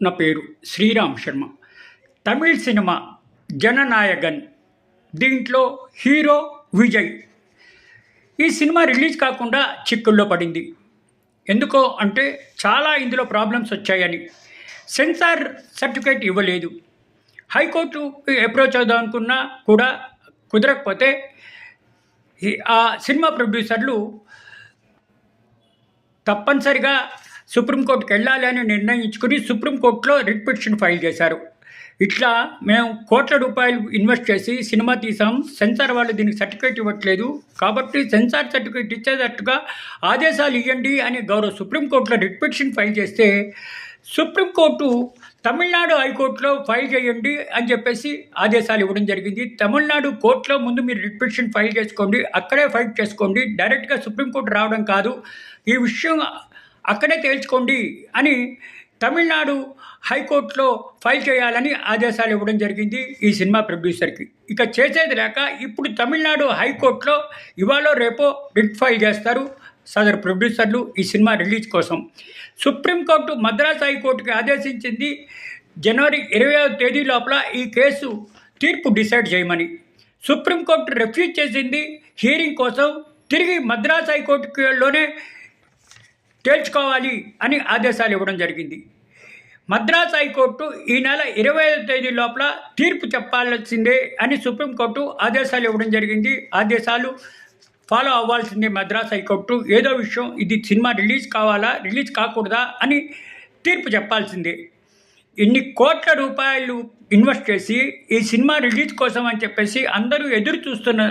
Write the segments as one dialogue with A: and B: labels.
A: నా పేరు శ్రీరామ్ శర్మ. తమిళ్ సినిమా జననాయగన్, దీంట్లో హీరో విజయ్. ఈ సినిమా రిలీజ్ కాకుండా చిక్కుల్లో పడింది. ఎందుకో అంటే చాలా ఇందులో ప్రాబ్లమ్స్ వచ్చాయని. సెన్సార్ సర్టిఫికేట్ ఇవ్వలేదు. హైకోర్టు అప్రోచ్ అవుదాం అనుకున్నా కూడా కుదరకపోతే ఆ సినిమా ప్రొడ్యూసర్లు తప్పనిసరిగా సుప్రీంకోర్టుకు వెళ్ళాలి అని నిర్ణయించుకుని సుప్రీంకోర్టులో రిట్ పిటిషన్ ఫైల్ చేశారు. ఇట్లా మేము కోట్ల రూపాయలు ఇన్వెస్ట్ చేసి సినిమా తీసాం, సెన్సార్ వాళ్ళు దీనికి సర్టిఫికేట్ ఇవ్వట్లేదు, కాబట్టి సెన్సార్ సర్టిఫికేట్ ఇచ్చేటట్టుగా ఆదేశాలు ఇవ్వండి అని గౌరవ సుప్రీంకోర్టులో రిట్ పిటిషన్ ఫైల్ చేస్తే సుప్రీంకోర్టు తమిళనాడు హైకోర్టులో ఫైల్ చేయండి అని చెప్పేసి ఆదేశాలు ఇవ్వడం జరిగింది. తమిళనాడు కోర్టులో ముందు మీరు రిట్ పిటిషన్ ఫైల్ చేసుకోండి, అక్కడే ఫైట్ చేసుకోండి, డైరెక్ట్గా సుప్రీంకోర్టు రావడం కాదు, ఈ విషయం అక్కడే తేల్చుకోండి అని తమిళనాడు హైకోర్టులో ఫైల్ చేయాలని ఆదేశాలు ఇవ్వడం జరిగింది ఈ సినిమా ప్రొడ్యూసర్కి. ఇక చేసేది లేక ఇప్పుడు తమిళనాడు హైకోర్టులో ఇవాళ రేపో రిట్ ఫైల్ చేస్తారు సదరు ప్రొడ్యూసర్లు ఈ సినిమా రిలీజ్ కోసం. సుప్రీంకోర్టు మద్రాస్ హైకోర్టుకి ఆదేశించింది జనవరి 20వ తేదీ లోపల ఈ కేసు తీర్పు డిసైడ్ చేయమని. సుప్రీంకోర్టు రిఫ్యూజ్ చేసింది హియరింగ్ కోసం, తిరిగి మద్రాస్ హైకోర్టులోనే తేల్చుకోవాలి అని ఆదేశాలు ఇవ్వడం జరిగింది. మద్రాస్ హైకోర్టు ఈ నెల 20వ తేదీ లోపల తీర్పు చెప్పాల్సిందే అని సుప్రీంకోర్టు ఆదేశాలు ఇవ్వడం జరిగింది. ఆదేశాలు ఫాలో అవ్వాల్సిందే మద్రాస్ హైకోర్టు. ఏదో విషయం, ఇది సినిమా రిలీజ్ కావాలా రిలీజ్ కాకూడదా అని తీర్పు చెప్పాల్సిందే. ఇన్ని కోట్ల రూపాయలు ఇన్వెస్ట్ చేసి ఈ సినిమా రిలీజ్ కోసం అని చెప్పేసి అందరూ ఎదురు చూస్తున్న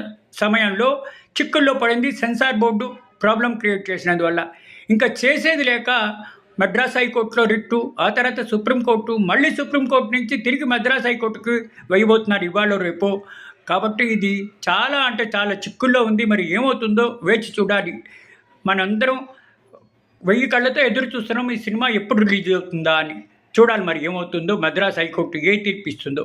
A: సమయంలో చిక్కుల్లో పడింది సెన్సార్ బోర్డు ప్రాబ్లం క్రియేట్ చేసినందువల్ల. ఇంకా చేసేది లేక మద్రాస్ హైకోర్టులో రిట్టు, ఆ తర్వాత సుప్రీంకోర్టు, మళ్ళీ సుప్రీంకోర్టు నుంచి తిరిగి మద్రాస్ హైకోర్టుకి వేయబోతున్నారు ఇవాళ రేపు. కాబట్టి ఇది చాలా అంటే చాలా చిక్కుల్లో ఉంది. మరి ఏమవుతుందో వేచి చూడాలి. మనందరం 1000 కళ్ళతో ఎదురు చూస్తున్నాం ఈ సినిమా ఎప్పుడు రిలీజ్ అవుతుందా అని. చూడాలి మరి ఏమవుతుందో, మద్రాస్ హైకోర్టు ఏ తీర్పు ఇస్తుందో.